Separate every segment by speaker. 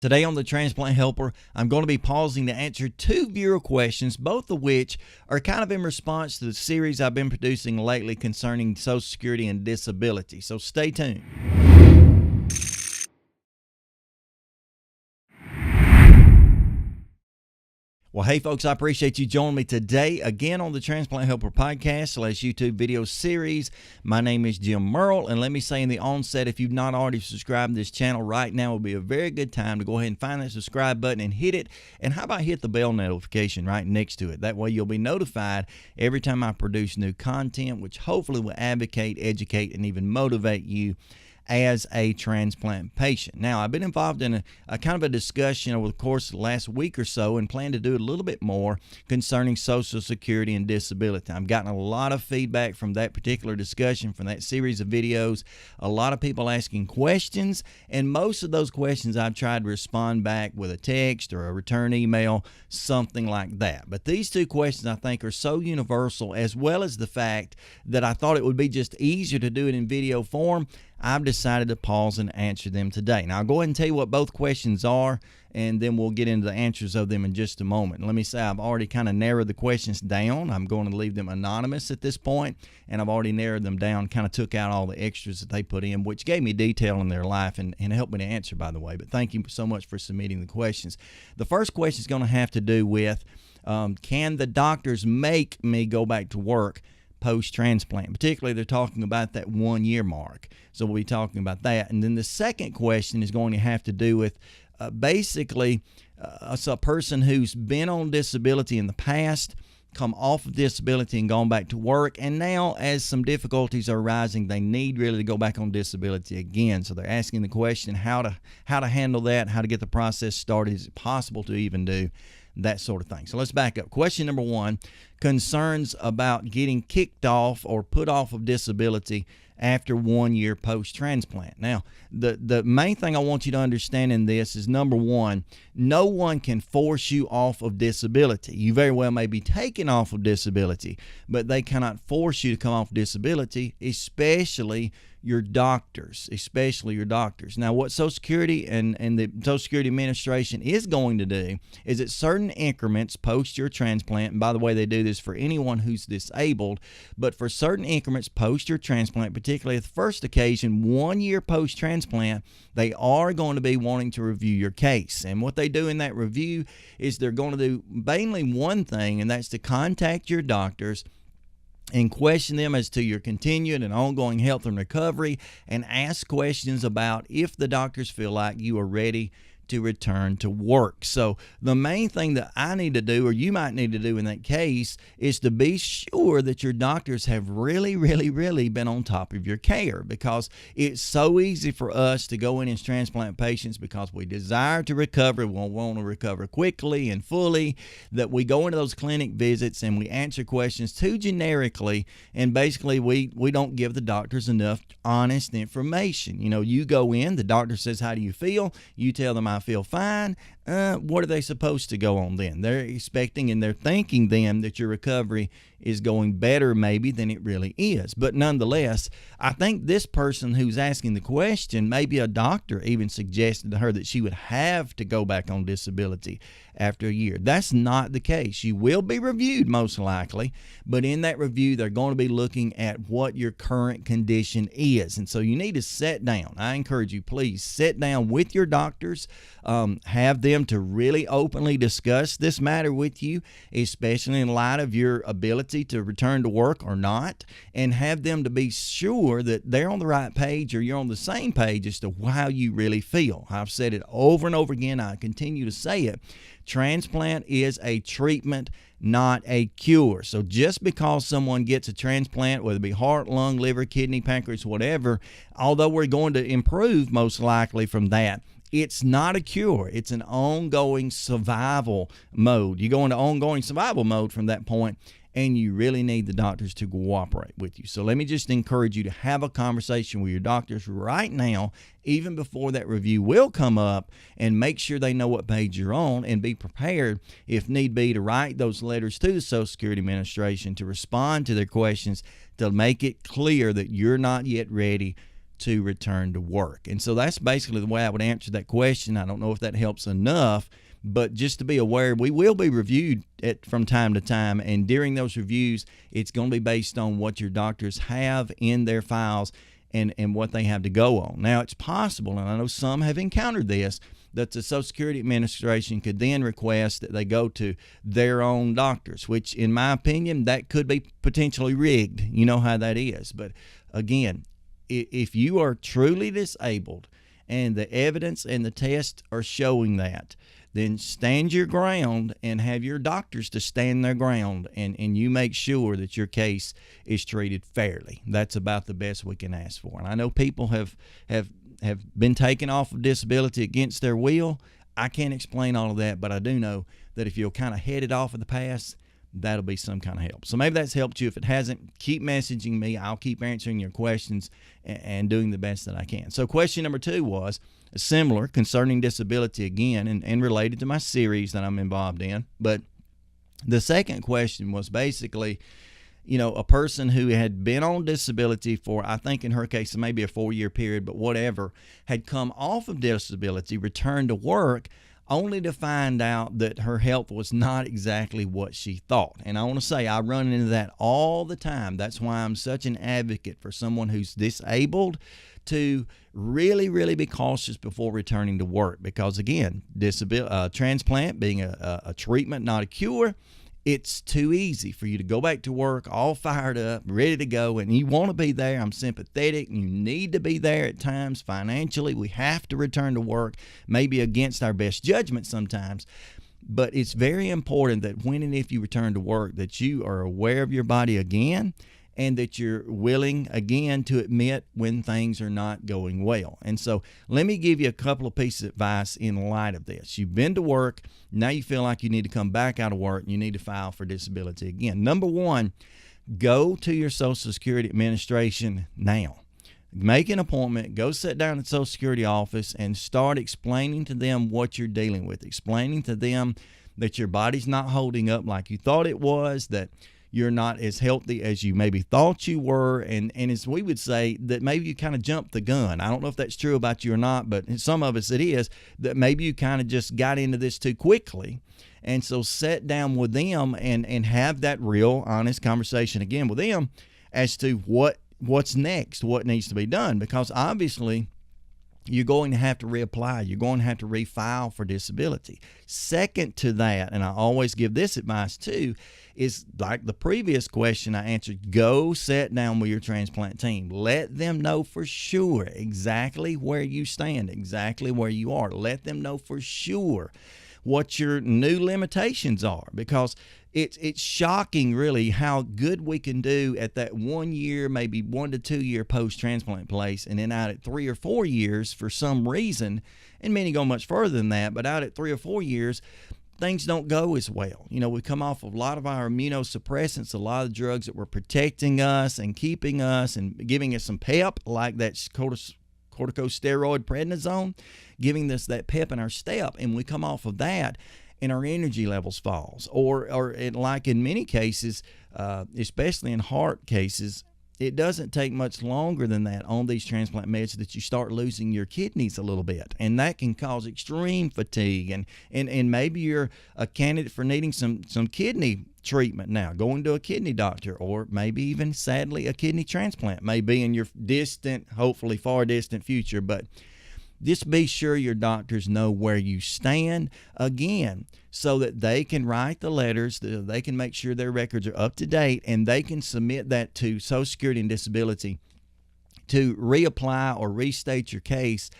Speaker 1: Today on the Transplant Helper, I'm going to be pausing to answer two viewer questions, both of which are kind of in response to the series I've been producing lately concerning Social Security and disability. So stay tuned. Well, hey folks, I appreciate you joining me today again on the Transplant Helper podcast / YouTube video series. My name is Jim Merle, and let me say in the onset, if you've not already subscribed to this channel right now, would be a very good time to go ahead and find that subscribe button and hit it. And how about hit the bell notification right next to it? That way you'll be notified every time I produce new content, which hopefully will advocate, educate, and even motivate you as a transplant patient. Now, I've been involved in a kind of a discussion over the course of the last week or so and plan to do a little bit more concerning Social Security and disability. I've gotten a lot of feedback from that particular discussion, from that series of videos, a lot of people asking questions, and most of those questions I've tried to respond back with a text or a return email, something like that. But these two questions I think are so universal, as well as the fact that I thought it would be just easier to do it in video form, I've decided to pause and answer them today. Now, I'll go ahead and tell you what both questions are, and then we'll get into the answers of them in just a moment. Let me say I've already kind of narrowed the questions down. I'm going to leave them anonymous at this point, and I've already narrowed them down, kind of took out all the extras that they put in, which gave me detail in their life and helped me to answer, by the way. But thank you so much for submitting the questions. The first question is going to have to do with, can the doctors make me go back to work post-transplant? Particularly, they're talking about that 1 year mark. So we'll be talking about that. And then the second question is going to have to do with basically a person who's been on disability in the past, come off of disability and gone back to work, and now as some difficulties are arising, they need really to go back on disability again. So they're asking the question how to handle that, how to get the process started. Is it possible to even do that sort of thing? So let's back up. Question number one, concerns about getting kicked off or put off of disability after 1 year post-transplant. Now, the main thing I want you to understand in this is, number one, no one can force you off of disability. You very well may be taken off of disability, but they cannot force you to come off disability, especially your doctors, Now, what Social Security and the Social Security Administration is going to do is at certain increments post your transplant, and by the way, they do this for anyone who's disabled, but for certain increments post your transplant, particularly at the first occasion, 1 year post-transplant, they are going to be wanting to review your case. And what they do in that review is they're going to do mainly one thing, and that's to contact your doctors and question them as to your continued and ongoing health and recovery, and ask questions about if the doctors feel like you are ready to return to work. So the main thing that I need to do, or you might need to do in that case, is to be sure that your doctors have really been on top of your care, because it's so easy for us to go in as transplant patients because we desire to recover, we want to recover quickly and fully, that we go into those clinic visits and we answer questions too generically, and basically we don't give the doctors enough honest information. You know, you go in, the doctor says, how do you feel? You tell them, I feel fine. What are they supposed to go on then? They're expecting and they're thinking then that your recovery is going better maybe than it really is. But nonetheless, I think this person who's asking the question, maybe a doctor even suggested to her that she would have to go back on disability after a year. That's not the case. You will be reviewed most likely, but in that review, they're going to be looking at what your current condition is. And so you need to sit down. I encourage you, please sit down with your doctors, have them to really openly discuss this matter with you, especially in light of your ability to return to work or not, and have them to be sure that they're on the right page, or you're on the same page as to how you really feel. I've said it over and over again. I continue to say it. Transplant is a treatment, not a cure. So just because someone gets a transplant, whether it be heart, lung, liver, kidney, pancreas, whatever, although we're going to improve most likely from that, it's not a cure. It's an ongoing survival mode. You go into ongoing survival mode from that point, and you really need the doctors to cooperate with you. So let me just encourage you to have a conversation with your doctors right now, even before that review will come up, and make sure they know what page you're on, and be prepared, if need be, to write those letters to the Social Security Administration to respond to their questions, to make it clear that you're not yet ready to return to work. And so that's basically the way I would answer that question. I don't know if that helps enough, but just to be aware, we will be reviewed from time to time, and during those reviews, it's going to be based on what your doctors have in their files and what they have to go on. Now, it's possible, and I know some have encountered this, that the Social Security Administration could then request that they go to their own doctors, which in my opinion, that could be potentially rigged. You know how that is. But again, if you are truly disabled and the evidence and the tests are showing that, then stand your ground and have your doctors to stand their ground, and you make sure that your case is treated fairly. That's about the best we can ask for. And I know people have been taken off of disability against their will. I can't explain all of that, but I do know that if you'll kind of head it off of the past, that'll be some kind of help. So maybe that's helped you. If it hasn't, keep messaging me. I'll keep answering your questions and doing the best that I can. So question number 2 was similar, concerning disability again, and related to my series that I'm involved in. But the second question was basically, a person who had been on disability for, I think in her case, maybe a 4-year period, but whatever, had come off of disability, returned to work, only to find out that her health was not exactly what she thought. And I want to say I run into that all the time. That's why I'm such an advocate for someone who's disabled to really, really be cautious before returning to work. Because again, transplant being a treatment, not a cure, it's too easy for you to go back to work all fired up, ready to go, and you want to be there. I'm sympathetic. You need to be there at times financially. We have to return to work, maybe against our best judgment sometimes. But it's very important that when and if you return to work, that you are aware of your body again, and that you're willing again to admit when things are not going well. And so let me give you a couple of pieces of advice in light of this. You've been to work, now you feel like you need to come back out of work and you need to file for disability again. Number 1, go to your Social Security Administration now. Make an appointment, go sit down at the Social Security office and start explaining to them what you're dealing with, explaining to them that your body's not holding up like you thought it was, that you're not as healthy as you maybe thought you were, and as we would say, that maybe you kind of jumped the gun. I don't know if that's true about you or not, but in some of us it is, that maybe you kind of just got into this too quickly. And so sit down with them and have that real, honest conversation again with them as to what's next, what needs to be done, because obviously you're going to have to reapply. You're going to have to refile for disability. Second to that, and I always give this advice too, is like the previous question I answered, go sit down with your transplant team. Let them know for sure exactly where you stand, exactly where you are. Let them know for sure what your new limitations are, because it's shocking really how good we can do at that 1 year, maybe 1 to 2 year post-transplant place, and then out at 3 or 4 years for some reason, and many go much further than that, but out at 3 or 4 years, things don't go as well. We come off of a lot of our immunosuppressants, a lot of drugs that were protecting us and keeping us and giving us some pep, like that corticosteroid prednisone, giving us that pep in our step, and we come off of that and our energy levels falls. Or like in many cases, especially in heart cases, it doesn't take much longer than that on these transplant meds that you start losing your kidneys a little bit, and that can cause extreme fatigue, and maybe you're a candidate for needing some kidney treatment now, going to a kidney doctor, or maybe even sadly a kidney transplant may be in your distant, hopefully far distant future. But just be sure your doctors know where you stand again, so that they can write the letters, they can make sure their records are up to date, and they can submit that to Social Security and Disability to reapply or restate your case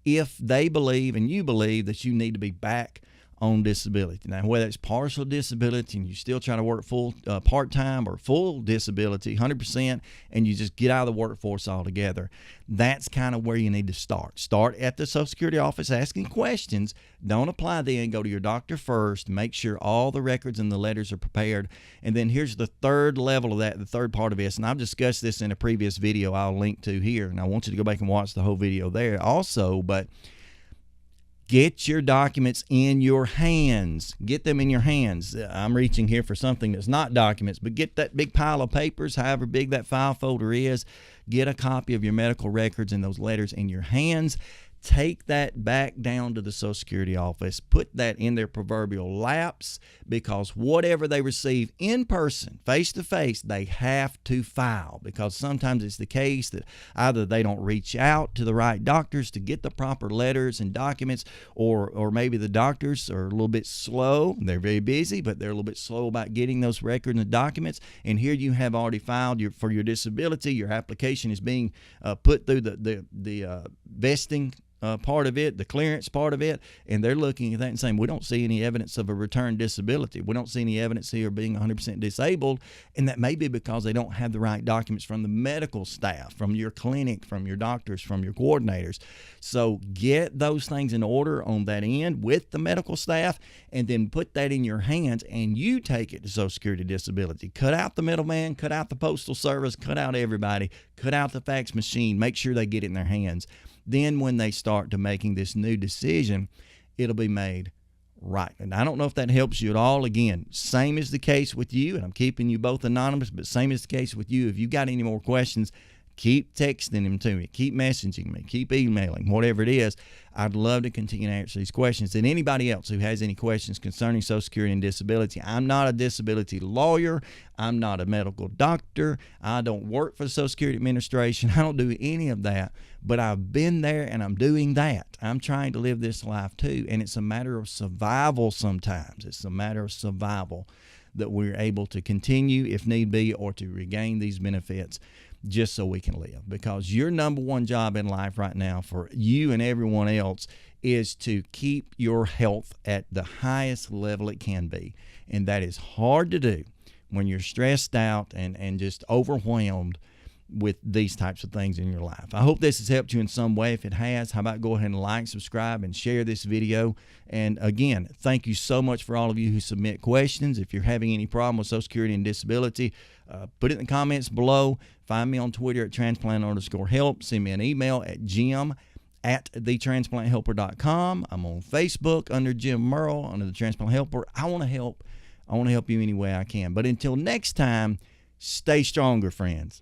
Speaker 1: if they believe and you believe that you need to be back on disability. Now, whether it's partial disability and you still try to work full part-time, or full disability 100% and you just get out of the workforce altogether, that's kind of where you need to start at the Social Security office asking questions. Don't apply then, go to your doctor first, make sure all the records and the letters are prepared. And then here's the third level of that, the third part of this, and I've discussed this in a previous video I'll link to here, and I want you to go back and watch the whole video there also. But Get your documents in your hands. Get them in your hands. I'm reaching here for something that's not documents, but get that big pile of papers, however big that file folder is. Get a copy of your medical records and those letters in your hands. Take that back down to the Social Security office. Put that in their proverbial laps, because whatever they receive in person, face-to-face, they have to file, because sometimes it's the case that either they don't reach out to the right doctors to get the proper letters and documents, or maybe the doctors are a little bit slow. They're very busy, but they're a little bit slow about getting those records and documents. And here you have already filed for your disability. Your application is being put through the vesting part of it, the clearance part of it, and they're looking at that and saying, we don't see any evidence of a returned disability. We don't see any evidence here of being 100% disabled, and that may be because they don't have the right documents from the medical staff, from your clinic, from your doctors, from your coordinators. So get those things in order on that end with the medical staff, and then put that in your hands, and you take it to Social Security Disability. Cut out the middleman, cut out the postal service, cut out everybody, cut out the fax machine, make sure they get it in their hands. Then when they start to making this new decision, it'll be made right. And I don't know if that helps you at all. Again, same is the case with you, and I'm keeping you both anonymous, but same is the case with you. If you got any more questions, keep texting them to me, keep messaging me, keep emailing, whatever it is. I'd love to continue to answer these questions. And anybody else who has any questions concerning Social Security and disability, I'm not a disability lawyer. I'm not a medical doctor. I don't work for the Social Security Administration. I don't do any of that. But I've been there, and I'm doing that. I'm trying to live this life too. And it's a matter of survival sometimes. It's a matter of survival that we're able to continue, if need be, or to regain these benefits just so we can live. Because your number one job in life right now for you and everyone else is to keep your health at the highest level it can be. And that is hard to do when you're stressed out and just overwhelmed with these types of things in your life. I hope this has helped you in some way. If it has, how about go ahead and like, subscribe, and share this video. And again, thank you so much for all of you who submit questions. If you're having any problem with Social Security and disability, put it in the comments below. Find me on Twitter at transplant_help. Send me an email at jim@thetransplanthelper.com. I'm on Facebook under Jim Merle, under the Transplant Helper. I want to help. I want to help you any way I can. But until next time, stay stronger, friends.